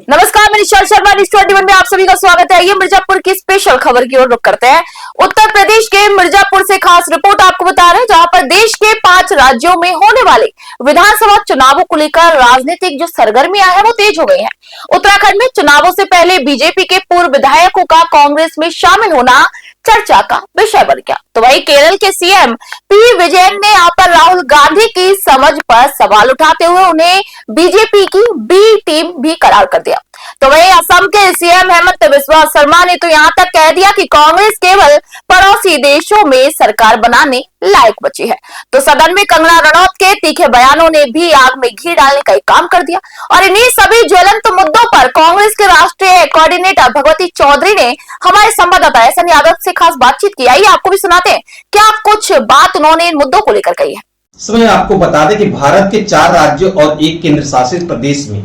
नमस्कार, मैं निशाल शर्मा न्यूज़ 21 में आप सभी का स्वागत है। ये मिर्जापुर की स्पेशल खबर की ओर रुख करते हैं। उत्तर प्रदेश के मिर्जापुर से खास रिपोर्ट आपको बता रहे हैं, जहां पर देश के 5 राज्यों में होने वाले विधानसभा चुनावों को लेकर राजनीतिक जो सरगर्मियां है वो तेज हो गई हैं। उत्तराखंड में चुनावों से पहले बीजेपी के पूर्व विधायकों का कांग्रेस में शामिल होना चर्चा का विषय बन गया। तो वही केरल के सीएम पी विजयन ने यहाँ पर राहुल गांधी की समझ पर सवाल उठाते हुए उन्हें बीजेपी की बी टीम भी करार कर दिया। तो वही असम के सीएम हेमंत बिस्वा शर्मा ने तो यहाँ तक कह दिया कि कांग्रेस केवल पड़ोसी देशों में सरकार बनाने लायक बची है। तो सदन में कंगना रनौत के तीखे बयानों ने भी आग में घी डालने का काम कर दिया। और इन्हीं सभी ज्वलंत मुद्दों पर कांग्रेस के राष्ट्रीय कोऑर्डिनेटर भगवती चौधरी ने हमारे संवाददाता एहसन यादव से खास बातचीत की। आइए आपको भी सुनाते हैं क्या कुछ बात उन्होंने इन मुद्दों को लेकर कही है। समय आपको बता दें कि भारत के 4 राज्यों और 1 केंद्र शासित प्रदेश में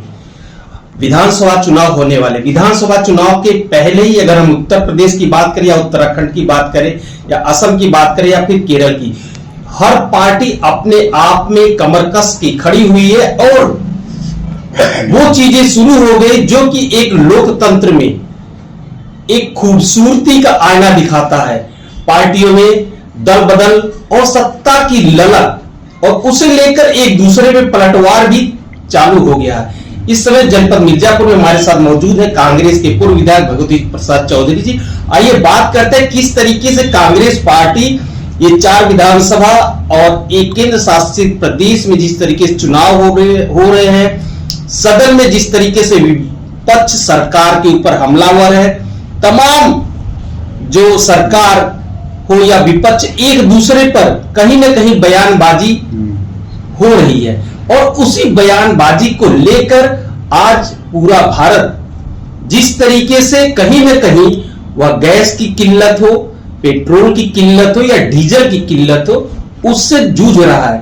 विधानसभा चुनाव होने वाले। विधानसभा चुनाव के पहले ही अगर हम उत्तर प्रदेश की बात करें या उत्तराखंड की बात करें या असम की बात करें या फिर केरल की, हर पार्टी अपने आप में कमर कस के खड़ी हुई है और वो चीजें शुरू हो गई जो कि एक लोकतंत्र में एक खूबसूरती का आईना दिखाता है। पार्टियों में दल बदल और सत्ता की ललक और उसे लेकर एक दूसरे में पलटवार भी चालू हो गया है। इस समय जनपद मिर्जापुर में हमारे साथ मौजूद है कांग्रेस के पूर्व विधायक भगवती प्रसाद चौधरी जी। आइए बात करते हैं किस तरीके से कांग्रेस पार्टी ये 4 विधानसभा और 1 केंद्र शासित प्रदेश में जिस तरीके से चुनाव हो रहे हैं, सदन में जिस तरीके से विपक्ष सरकार के ऊपर हमलावर है, तमाम जो सरकार हो या विपक्ष एक दूसरे पर कहीं ना कहीं बयानबाजी हो रही है और उसी बयानबाजी को लेकर आज पूरा भारत जिस तरीके से कहीं ना कहीं वह गैस की किल्लत हो, पेट्रोल की किल्लत हो या डीजल की किल्लत हो, उससे जूझ रहा है।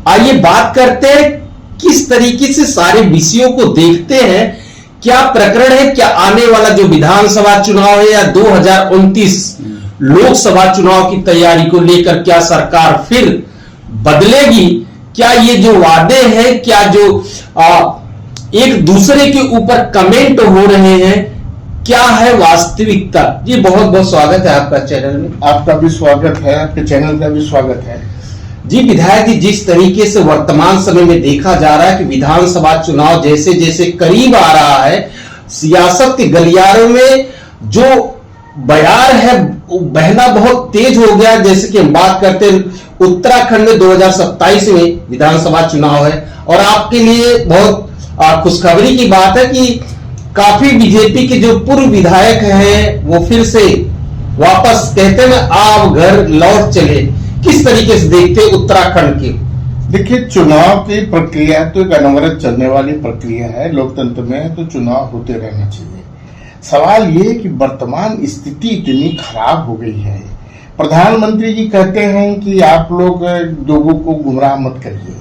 आइए बात करते हैं किस तरीके से सारे विषयों को देखते हैं, क्या प्रकरण है, क्या आने वाला जो विधानसभा चुनाव है या 2029 लोकसभा चुनाव की तैयारी को लेकर क्या सरकार फिर बदलेगी, क्या ये जो वादे हैं, क्या जो एक दूसरे के ऊपर कमेंट हो रहे हैं, क्या है वास्तविकता। जी बहुत बहुत स्वागत है आपका चैनल में। आपका भी स्वागत है, आपके चैनल का भी स्वागत है। जी विधायक जी, जिस तरीके से वर्तमान समय में देखा जा रहा है कि विधानसभा चुनाव जैसे जैसे करीब आ रहा है, सियासत के गलियारों में जो बयार है बहना बहुत तेज हो गया। जैसे कि हम बात करते हैं उत्तराखंड में 2027 में विधानसभा चुनाव है और आपके लिए बहुत खुशखबरी की बात है कि काफी बीजेपी के जो पूर्व विधायक हैं वो फिर से वापस कहते हैं आप घर लौट चले। किस तरीके से देखते हैं उत्तराखंड की? देखिए, चुनाव की प्रक्रिया तो एक अनवरत चलने वाली प्रक्रिया है। लोकतंत्र में तो चुनाव होते रहना चाहिए। सवाल ये कि वर्तमान स्थिति इतनी खराब हो गई है। प्रधानमंत्री जी कहते हैं कि आप लोग लोगों को गुमराह मत करिए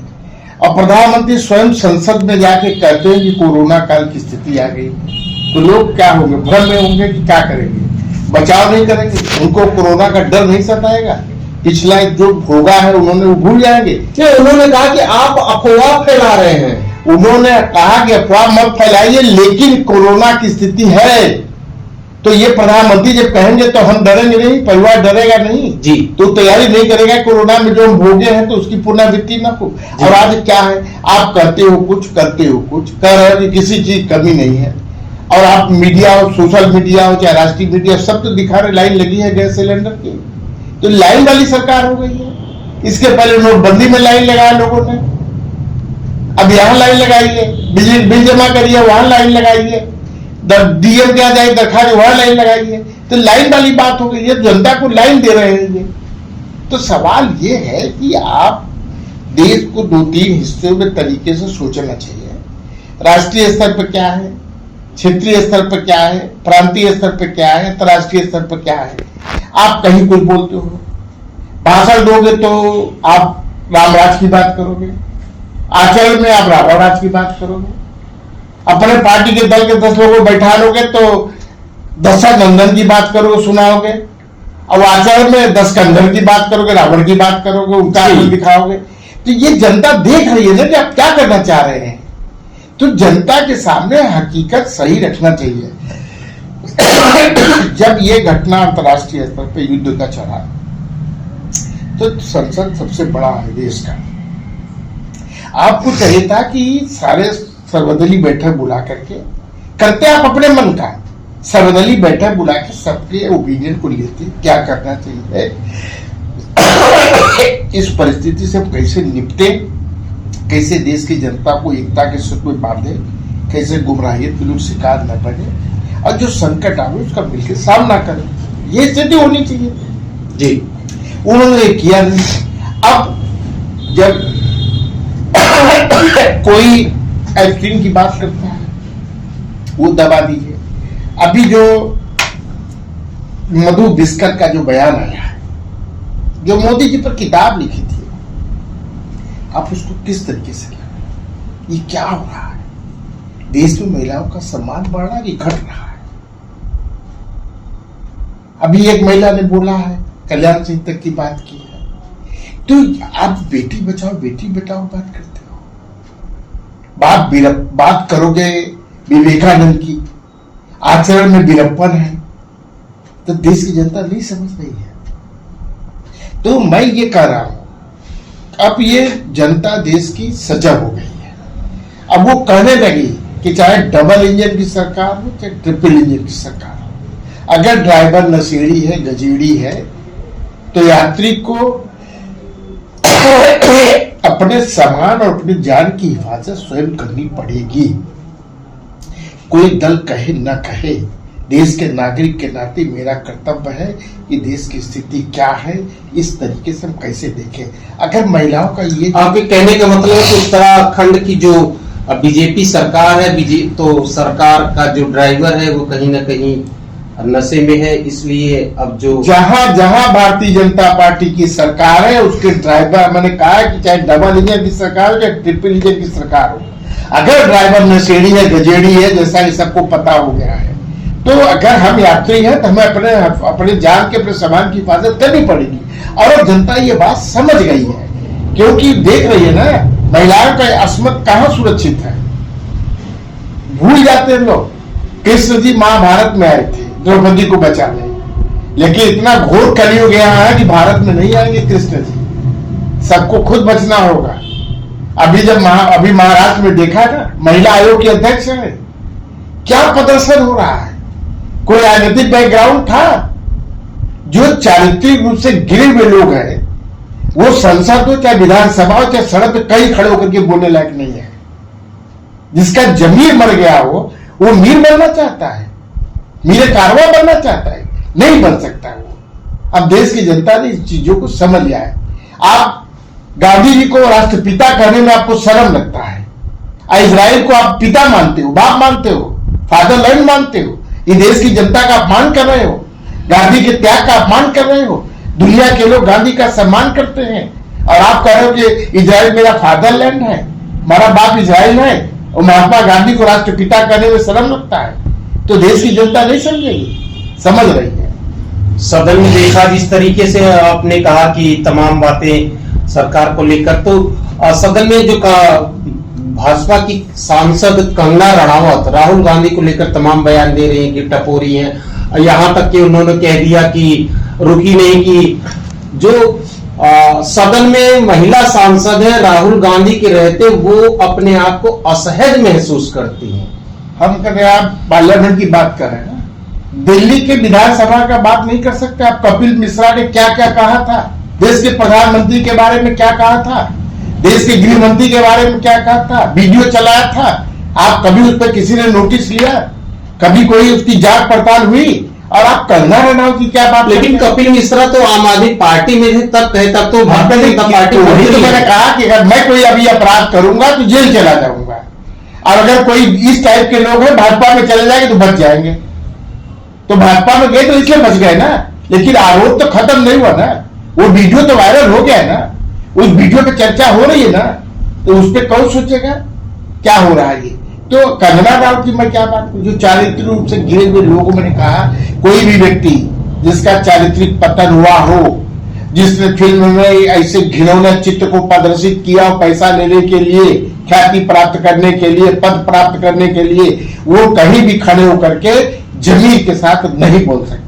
और प्रधानमंत्री स्वयं संसद में जाके कहते हैं कि कोरोना काल की स्थिति आ गई, तो लोग क्या होंगे, भ्रम में होंगे कि क्या करेंगे, बचाव नहीं करेंगे, उनको कोरोना का डर नहीं सताएगा, पिछला जो भोगा है उन्होंने वो भूल जाएंगे। उन्होंने कहा कि आप अफवाह फैला रहे हैं। उन्होंने कहा कि अफवाह मत फैलाइए, लेकिन कोरोना की स्थिति है। तो ये प्रधानमंत्री जब कहेंगे तो हम डरेंगे नहीं, परिवार डरेगा नहीं जी, तो तैयारी नहीं करेगा। कोरोना में जो हम भोगे हैं तो उसकी पुनरावृत्ति न हो। और आज क्या है, आप करते हो कुछ, करते हो कुछ, कर रहे, किसी चीज कमी नहीं है। और आप मीडिया हो, सोशल मीडिया हो, चाहे राष्ट्रीय मीडिया, सब तो दिखा रहे लाइन लगी है गैस सिलेंडर की। तो लाइन वाली सरकार हो गई है। इसके पहले नोटबंदी में लाइन लगाया लोगों ने, अब यहां लाइन लगाई है, बिजली बिल जमा करिए वहां लाइन लगाई है, डीएम क्या जाए दरखास्त वहां लाइन लगाई है। तो लाइन वाली बात हो गई है, जनता को लाइन दे रहे हैं ये। तो सवाल ये है कि आप देश को 2-3 हिस्सों में तरीके से सोचना चाहिए। राष्ट्रीय स्तर पर क्या है, क्षेत्रीय स्तर पर क्या है, प्रांतीय स्तर पर क्या है, अंतर्राष्ट्रीय स्तर पर क्या है। आप कहीं कुछ बोलते हो, भाषण दोगे तो आप रामराज की बात करोगे, आचरण में आप रावण राज की बात करोगे, अपने पार्टी के दल के 10 लोगों को बैठा लोगे तो दशानंदन की बात करोगे, सुनाओगे, और आचरण में 10 कंधर की बात करोगे, रावण की बात करोगे, उनका दिखाओगे। तो ये जनता देख रही है ना कि आप क्या करना चाह रहे हैं। तो जनता के सामने हकीकत सही रखना चाहिए। जब ये घटना अंतर्राष्ट्रीय स्तर पे युद्ध का चला, तो संसद सबसे बड़ा है देश का, आपको चाहिए था कि सारे सर्वदलीय बैठक बुला करके करते आप अपने मन का, सर्वदलीय बैठक बुला के सबके ओपिनियन को लेते क्या करना चाहिए, इस परिस्थिति से हम कैसे निपटे, कैसे देश की जनता को एकता के सूत्र में बांधे, कैसे गुमराहियत के लोग शिकार न बने, और जो संकट आवे उसका मिलकर सामना करें, ये स्थिति होनी चाहिए जी। उन्होंने किया नहीं। अब जब कोई आइसक्रीम की बात करता है, वो दबा दीजिए। अभी जो मधु बिस्कर का जो बयान आया है, जो मोदी जी पर किताब लिखी थी, आप उसको किस तरीके से लें? ये क्या हो रहा है? देश में महिलाओं का सम्मान बढ़ रहा है कि घट रहा है? अभी एक महिला ने बोला है, कल्याण सिंह तक की बात की है, तो आप बेटी बचाओ बेटी बचाओ बात करते हो, बात करोगे विवेकानंद की, आचरण में वीरप्पन है, तो देश की जनता नहीं समझ रही है। तो मैं ये कह रहा हूं, अब ये जनता देश की सजग हो गई है। अब वो कहने लगी कि चाहे डबल इंजन की सरकार हो चाहे ट्रिपल इंजन की सरकार हो, अगर ड्राइवर नशेड़ी है, गजेड़ी है, तो यात्री को अपने सामान और अपनी जान की हिफाजत स्वयं करनी पड़ेगी। कोई दल कहे न कहे, देश के नागरिक के नाते मेरा कर्तव्य है कि देश की स्थिति क्या है, इस तरीके से हम कैसे देखें। अगर महिलाओं का ये, आपके कहने का मतलब है कि उत्तराखंड की जो बीजेपी सरकार है, तो सरकार का जो ड्राइवर है वो कहीं ना कहीं नशे में है, इसलिए अब जो जहां जहां भारतीय जनता पार्टी की सरकार है उसके ड्राइवर, मैंने कहा कि चाहे डबल इंजन की सरकार हो चाहे ट्रिपल इंजन की सरकार हो, अगर ड्राइवर नशेड़ी है, गजेड़ी है, जैसा कि सबको पता हो गया है, तो अगर हम यात्री हैं तो हमें अपने जान के, अपने सामान की हिफाजत करनी पड़ेगी। और अब जनता ये बात समझ गई है, क्योंकि देख रही है ना महिलाओं का अस्मत कहां सुरक्षित है। भूल जाते हैं लोग, कृष्ण जी महाभारत में आए थे द्रौपदी को बचाने, लेकिन इतना घोर कलयुग गया है कि भारत में नहीं आएंगे कृष्ण जी, सबको खुद बचना होगा। अभी जब अभी महाराष्ट्र में देखा ना, महिला आयोग के अध्यक्ष है, क्या प्रदर्शन हो रहा है? कोई राजनीतिक बैकग्राउंड था? जो चारित्रिक रूप से गिरे हुए लोग हैं, वो संसद हो चाहे विधानसभा हो चाहे सड़क पे कहीं खड़े होकर के बोलने लायक नहीं है। जिसका जमीर मर गया हो वो मीर बनना चाहता है, मीरे कारवा बनना चाहता है, नहीं बन सकता वो। अब देश की जनता ने इस चीजों को समझ लिया है। आप गांधी जी को राष्ट्रपिता कहने में आपको शर्म लगता है, इजराइल को आप पिता मानते हो, बाप मानते हो, फादरलैंड मानते हो, ये देश की जनता का अपमान कर रहे हो, गांधी के त्याग का अपमान कर रहे हो। दुनिया के लोग गांधी का सम्मान करते हैं और आप कह रहे हो कि इजराइल मेरा फादरलैंड है, हमारा बाप इजराइल है, और महात्मा गांधी को राष्ट्रपिता कहने में शर्म लगता है। तो देश की जनता नहीं समझेगी, समझ रही है। सदन में देखा जिस तरीके से आपने कहा कि तमाम बातें सरकार को लेकर, तो सदन में जो भाजपा की सांसद कंगना रणावत राहुल गांधी को लेकर तमाम बयान दे रही हैं कि टपोरी हैं, यहाँ तक कि उन्होंने कह दिया कि रुकी नहीं, कि जो सदन में महिला सांसद है राहुल गांधी के रहते वो अपने आप को असहज महसूस करती हैं। हम कर रहे हैं, आप पार्लियामेंट की बात कर रहे हैं ना, दिल्ली के विधानसभा का बात नहीं कर सकते आप? कपिल मिश्रा ने क्या क्या कहा था, देश के प्रधानमंत्री के बारे में क्या कहा था, देश के गृह मंत्री के बारे में क्या कहा था, वीडियो चलाया था, आप कभी उस पर किसी ने नोटिस लिया? कभी कोई उसकी जांच पड़ताल हुई? और आप कंगना रनावत की क्या बात? लेकिन कपिल मिश्रा तो आम आदमी पार्टी में थे, तब तो भारतीय जनता पार्टी वही तो मैंने कहा कि अगर मैं कोई अभी अपराध करूंगा तो जेल चला जाऊंगा, और अगर कोई इस टाइप के लोग हैं भाजपा में चले जाएंगे तो बच जाएंगे। तो भाजपा में गए तो इसलिए बच गए ना, लेकिन आरोप तो खत्म नहीं हुआ ना, वो वीडियो तो वायरल हो गया ना, उस वीडियो पे चर्चा हो रही है ना, तो उस पर कौन सोचेगा क्या हो रहा है ये? तो कंगना राउत की मैं क्या बात करूं, जो चारित्रिक रूप से गिरे हुए लोगों, मैंने कहा कोई भी व्यक्ति जिसका चारित्रिक पतन हुआ हो, जिसने फिल्म में ऐसे घिनौने चित्र को प्रदर्शित किया पैसा लेने के लिए ख्याति प्राप्त करने के लिए, पद प्राप्त करने के लिए वो कहीं भी खड़े होकर के जमीन के साथ नहीं बोल सकते।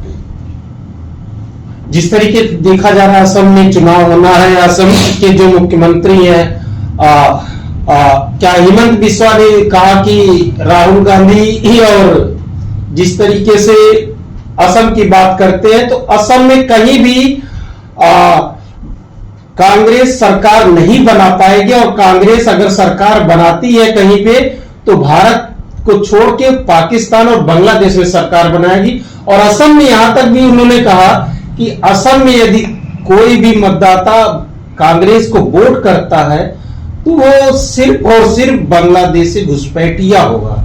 जिस तरीके देखा जा रहा है असम में चुनाव होना है, असम के जो मुख्यमंत्री हैं क्या हेमंत बिस्वा ने कहा कि राहुल गांधी ही, और जिस तरीके से असम की बात करते हैं तो असम में कहीं भी कांग्रेस सरकार नहीं बना पाएगी, और कांग्रेस अगर सरकार बनाती है कहीं पे तो भारत को छोड़ के पाकिस्तान और बांग्लादेश में सरकार बनाएगी। और असम में यहां तक भी उन्होंने कहा कि असम में यदि कोई भी मतदाता कांग्रेस को वोट करता है तो वो सिर्फ और सिर्फ बांग्लादेशी घुसपैठिया होगा।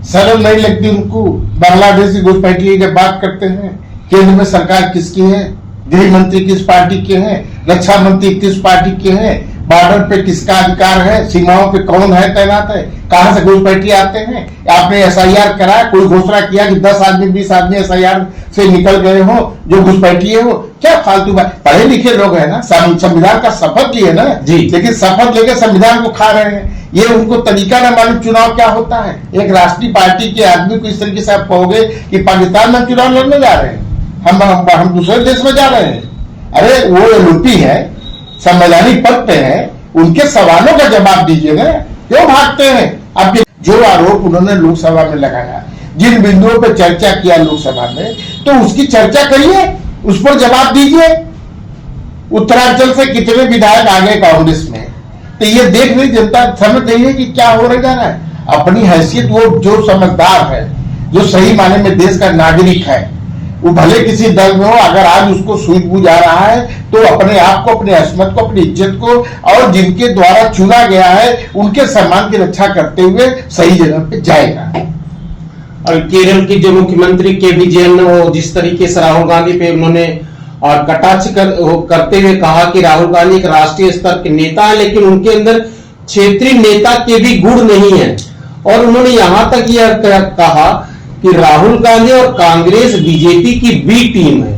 शर्म नहीं लगती उनको? बांग्लादेशी घुसपैठिए जब बात करते हैं, केंद्र में सरकार किसकी है, गृह मंत्री किस पार्टी के हैं, रक्षा मंत्री किस पार्टी के हैं, बॉर्डर पे किसका अधिकार है, सीमाओं पे कौन है तैनात है, कहां से घुसपैठिए आते हैं? आपने एसआईआर कराया, कोई घोषणा किया कि 10 आदमी 20 आदमी एसआईआर से निकल गए हो जो घुसपैठिए हो? क्या फालतू बात। पढ़े लिखे लोग हैं ना, संविधान का शपथ लिए ना जी, लेकिन शपथ लेके संविधान को खा रहे हैं। ये उनको तरीका ना मालूम चुनाव क्या होता है। एक राष्ट्रीय पार्टी के आदमी को इस तरीके से आप कहोगे कि पाकिस्तान में चुनाव लड़ने जा रहे हैं, हम दूसरे देश में जा रहे हैं। अरे वो एलओपी है, संवैधानिक पद पे है, उनके सवालों का जवाब दीजिए ना, क्यों भागते हैं? आपके जो आरोप उन्होंने लोकसभा में लगाया, जिन बिंदुओं पर चर्चा किया लोकसभा में, तो उसकी चर्चा करिए, उस पर जवाब दीजिए। उत्तरांचल से कितने विधायक आ गए कांग्रेस में, तो ये देख रही जनता समझ रही है कि क्या हो रहा है। अपनी हैसियत, वो जो समझदार है, जो सही माने में देश का नागरिक है, वो भले किसी दल में हो, अगर आज उसको सूझबूझ आ रहा है तो अपने आप को, अपने अस्मत को, अपनी इज्जत को और जिनके द्वारा चुना गया है उनके सम्मान की रक्षा करते हुए सही जगह पे जाएगा। और केरल की जो मुख्यमंत्री के विजयन, वो जिस तरीके से राहुल गांधी पे उन्होंने और कटाक्ष करते हुए कहा कि राहुल गांधी एक राष्ट्रीय स्तर के नेता है, लेकिन उनके अंदर क्षेत्रीय नेता के भी गुण नहीं है। और उन्होंने यहां तक यह कहा कि राहुल गांधी और कांग्रेस बीजेपी की बी टीम है।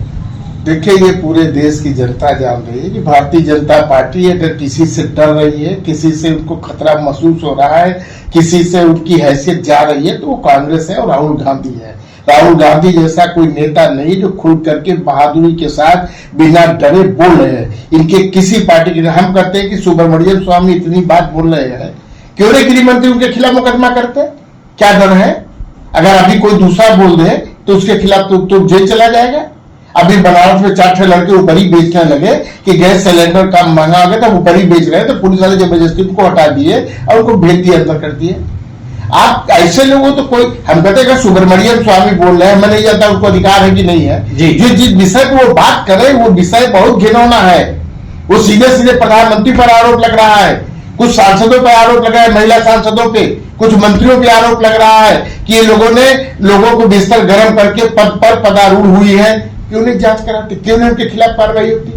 देखिए, ये पूरे देश की जनता जान रही है कि भारतीय जनता पार्टी अगर किसी से डर रही है, किसी से उनको खतरा महसूस हो रहा है, किसी से उनकी हैसियत जा रही है, तो वो कांग्रेस है और राहुल गांधी है। राहुल गांधी जैसा कोई नेता नहीं जो खुल करके बहादुरी के साथ बिना डरे बोल रहे हैं। इनके किसी पार्टी के, हम कहते हैं कि सुब्रमण्यम स्वामी इतनी बात बोल रहे हैं, क्यों नहीं गृह मंत्री उनके खिलाफ मुकदमा करते? क्या डर है? अगर अभी कोई दूसरा बोल दे तो उसके खिलाफ तो जेल चला जाएगा। अभी बनारस में 4 लड़के ऊपर ही बेचने लगे कि गैस सिलेंडर का महंगा हो गया था, ऊपर ही बेच रहे हैं, तो पुलिस वाले जबरदस्ती उनको हटा दिए और उनको भेज दिए, अंदर कर दिए। आप ऐसे लोगों तो कोई, हम कहते हैं सुब्रमण्यम स्वामी बोल रहे हैं, मैं नहीं जानता उनको अधिकार है कि नहीं है, जो जिस विषय को वो बात करे वो विषय बहुत घिनौना है। वो सीधे सीधे प्रधानमंत्री पर आरोप लग रहा है, कुछ सांसदों पर आरोप लग रहा है, महिला सांसदों पे, कुछ मंत्रियों पे आरोप लग रहा है कि ये लोगों ने लोगों को बिस्तर गर्म करके पद पर पदारूढ़ हुई है। क्यों नहीं जांच कराते? क्यों नहीं उनके खिलाफ कार्रवाई होती?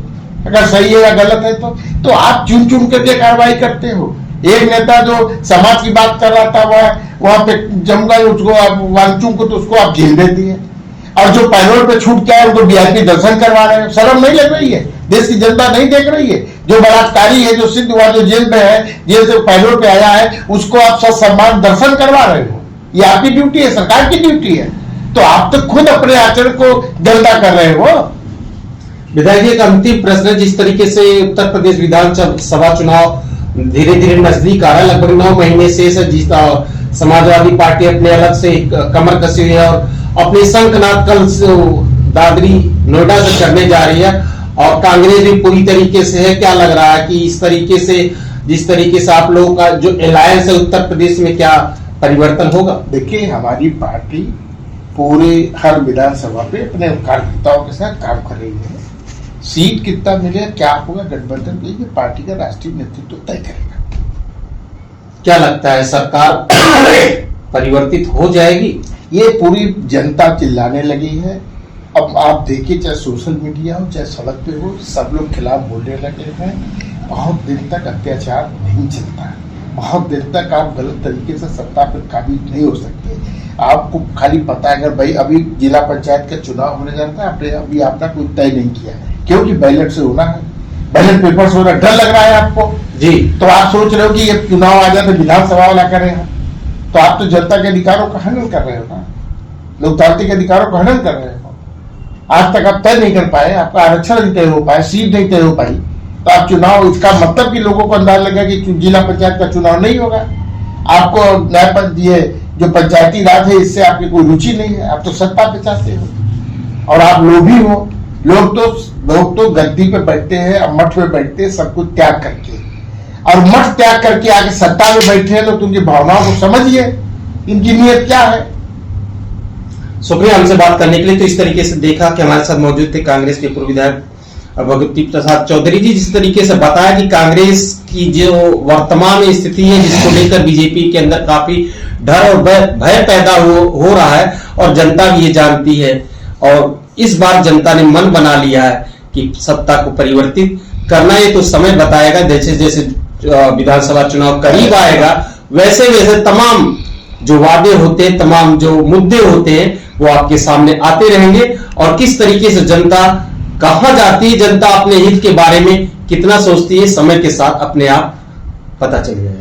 अगर सही है या गलत है तो आप चुन चुन करके कार्रवाई करते हो। एक नेता जो समाज की बात कर रहा था वहां पे जमगा, उसको आप वांचू को, तो उसको आप जेल दे दिए, और जो पैरोल पे छूट के आए उनको वीआईपी दर्शन करवा रहे हैं। शर्म नहीं लग रही है? देश की जनता नहीं देख रही है? जो बलात्कारी है, जो सिद्ध हुआ, जो जेल में है, जेल से पैरोल पे आया है, उसको आप सम्मान दर्शन करवा रहे हो। ये आपकी ड्यूटी है, सरकार की ड्यूटी है। तो आप तो खुद अपने आचरण को गंदा कर रहे हो। विधायक जी, एक अंतिम प्रश्न है। जिस तरीके से उत्तर प्रदेश विधानसभा चुनाव धीरे धीरे नजदीक आ रहा है, लगभग 9 महीने शेष है, जीता समाजवादी पार्टी अपने अलग से कमर कसी हुई है और अपनी शंखनाद कल दादरी नोएडा से करने जा रही है, और कांग्रेस भी पूरी तरीके से है। क्या लग रहा है कि इस तरीके से, जिस तरीके से आप लोगों का जो अलायंस है उत्तर प्रदेश में, क्या परिवर्तन होगा? देखिए, हमारी पार्टी पूरे हर विधानसभा पे अपने कार्यकर्ताओं के साथ काम कर रही है। सीट कितना मिले, क्या होगा गठबंधन के, ये पार्टी का राष्ट्रीय नेतृत्व तय करेगा। क्या लगता है, सरकार परिवर्तित हो जाएगी? ये पूरी जनता चिल्लाने लगी है। अब आप देखिए, चाहे सोशल मीडिया हो, चाहे सड़क पे हो, सब लोग खिलाफ बोलने लगे हैं। बहुत देर तक अत्याचार नहीं चलता है, बहुत देर तक आप गलत तरीके से सत्ता पर काबिज नहीं हो सकते। आपको खाली पता है, अगर भाई अभी जिला पंचायत का चुनाव होने जाता है, आपने अभी आपका कोई तय नहीं किया, क्योंकि बैलेट से होना है, बैलेट पेपर से होना, डर लग रहा है आपको जी। तो आप सोच रहे हो कि ये चुनाव आ जाए तो विधानसभा वाला करेगा, तो आप तो जनता के अधिकारों का हनन कर रहे हो ना, लोकतांत्रिक अधिकारों का हनन कर रहे हो। आज तक आप तय नहीं कर पाए, आपका आरक्षण नहीं तय हो पाया, सीट नहीं तय हो पाई, तो आप चुनाव, इसका मतलब कि लोगों को अंदाजा लगा कि जिला पंचायत का चुनाव नहीं होगा। आपको ये जो पंचायती राज है इससे आपकी कोई रुचि नहीं है, आप तो सत्ता पे चाहते हो और आप लोभी हो। लोग तो गद्दी पे बैठते हैं और मठ पे बैठते हैं सब कुछ त्याग करके, और मठ त्याग करके आके सत्ता में बैठे हैं, तो उनकी भावनाओं को समझिए, इनकी नीयत क्या है। शुक्रिया हमसे बात करने के लिए। तो इस तरीके से देखा कि हमारे साथ मौजूद थे कांग्रेस के पूर्व विधायक भगवती प्रसाद चौधरी जी, जिस तरीके से बताया कि कांग्रेस की जो वर्तमान स्थिति है जिसको लेकर बीजेपी के अंदर काफी डर और भय पैदा हो रहा है, और जनता भी ये जानती है, और इस बार जनता ने मन बना लिया है कि सत्ता को परिवर्तित करना। ये तो समय बताएगा, जैसे जैसे विधानसभा चुनाव करीब आएगा वैसे वैसे तमाम जो वादे होते हैं, तमाम जो मुद्दे होते हैं वो आपके सामने आते रहेंगे, और किस तरीके से जनता कहां जाती है, जनता अपने हित के बारे में कितना सोचती है, समय के साथ अपने आप पता चल जाएगा।